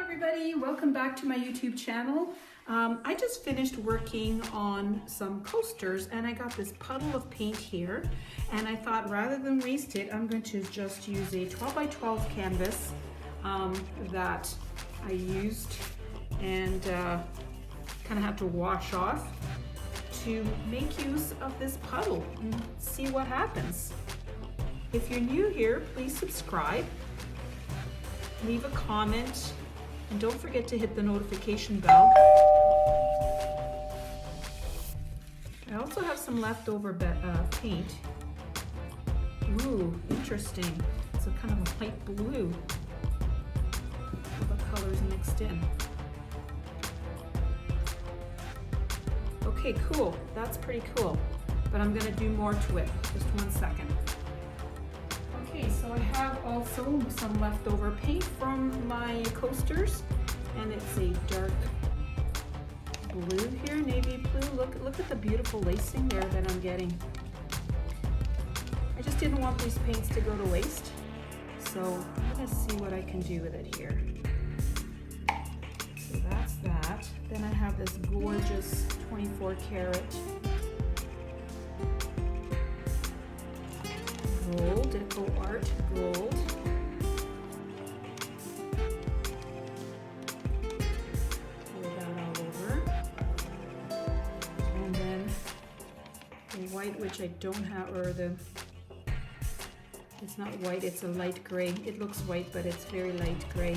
everybody, welcome back to my YouTube channel. I just finished working on some coasters and I got this puddle of paint here, and I thought rather than waste it, I'm going to just use a 12 by 12 canvas that I used and kind of have to wash off to make use of this puddle and see what happens. If you're new here, please subscribe, leave a comment, and don't forget to hit the notification bell. I also have some leftover paint. Ooh, interesting. It's a kind of a light blue. All the colors mixed in. Okay, cool. That's pretty cool. But I'm gonna do more to it. Just 1 second. Okay, so I have also some leftover paint from my coasters, and it's a dark blue here, navy blue. Look at the beautiful lacing there that I'm getting. I just didn't want these paints to go to waste, so I'm gonna see what I can do with it here. So that's that. Then I have this gorgeous 24 karat gold, Deco Art gold. Pour that all over. And then the white, which I don't have, or it's not white, it's a light gray. It looks white, but it's very light gray.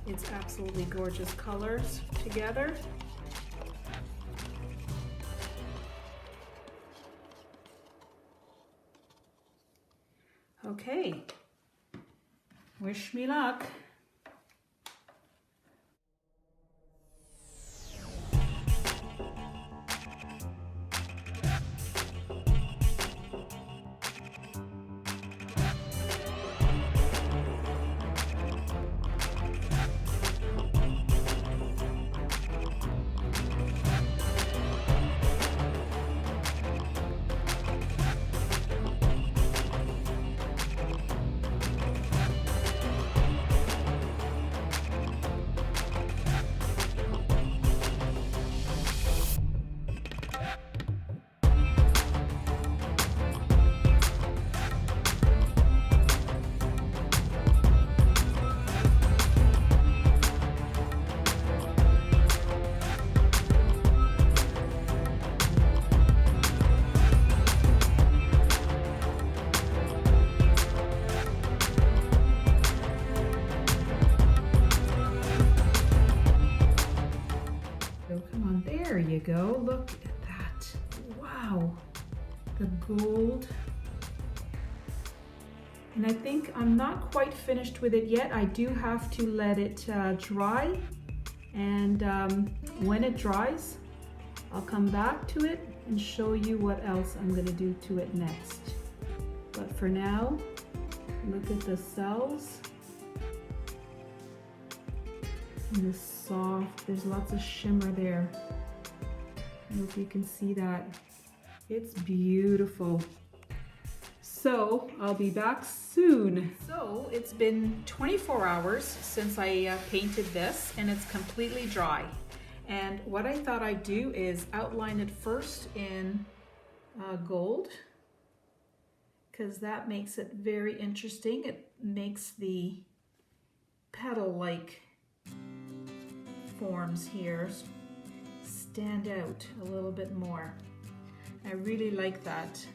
It's absolutely gorgeous colors together. Okay, wish me luck. There you go, look at that. Wow, the gold. And I think I'm not quite finished with it yet. I do have to let it dry, and when it dries, I'll come back to it and show you what else I'm going to do to it next. But for now, look at the cells. And the soft, there's lots of shimmer there. I don't know if you can see that. It's beautiful. So I'll be back soon. So it's been 24 hours since I painted this, and it's completely dry. And what I thought I'd do is outline it first in gold, because that makes it very interesting. It makes the petal-like forms here stand out a little bit more. I really like that.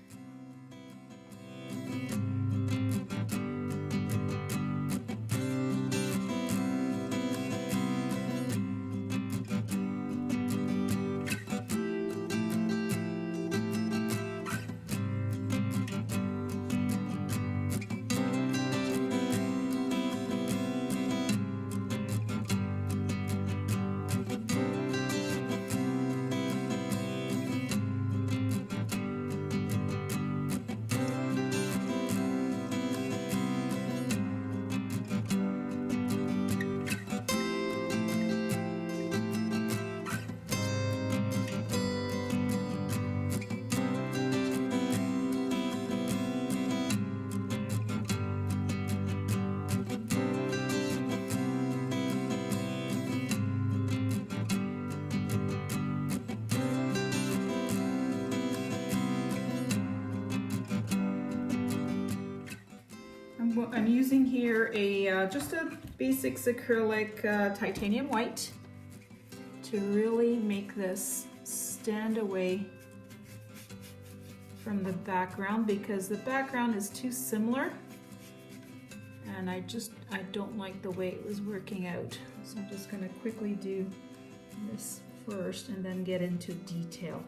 So I'm using here a just a basics acrylic titanium white to really make this stand away from the background, because the background is too similar and I don't like the way it was working out. So I'm just going to quickly do this first and then get into detail.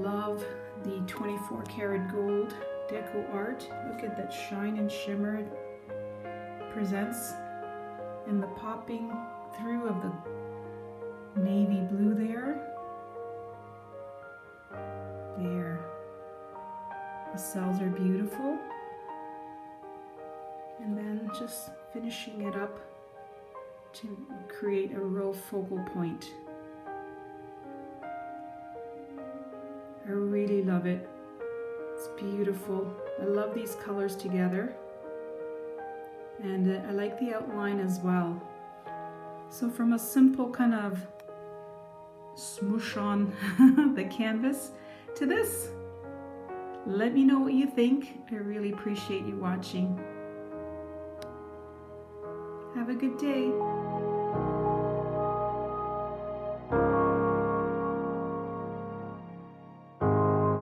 love the 24 karat gold deco art. Look at that shine and shimmer it presents, and the popping through of the navy blue there. There. The cells are beautiful. And then just finishing it up to create a real focal point. I really love it. It's beautiful. I love these colors together. And I like the outline as well. So from a simple kind of smoosh on the canvas to this, let me know what you think. I really appreciate you watching. Have a good day.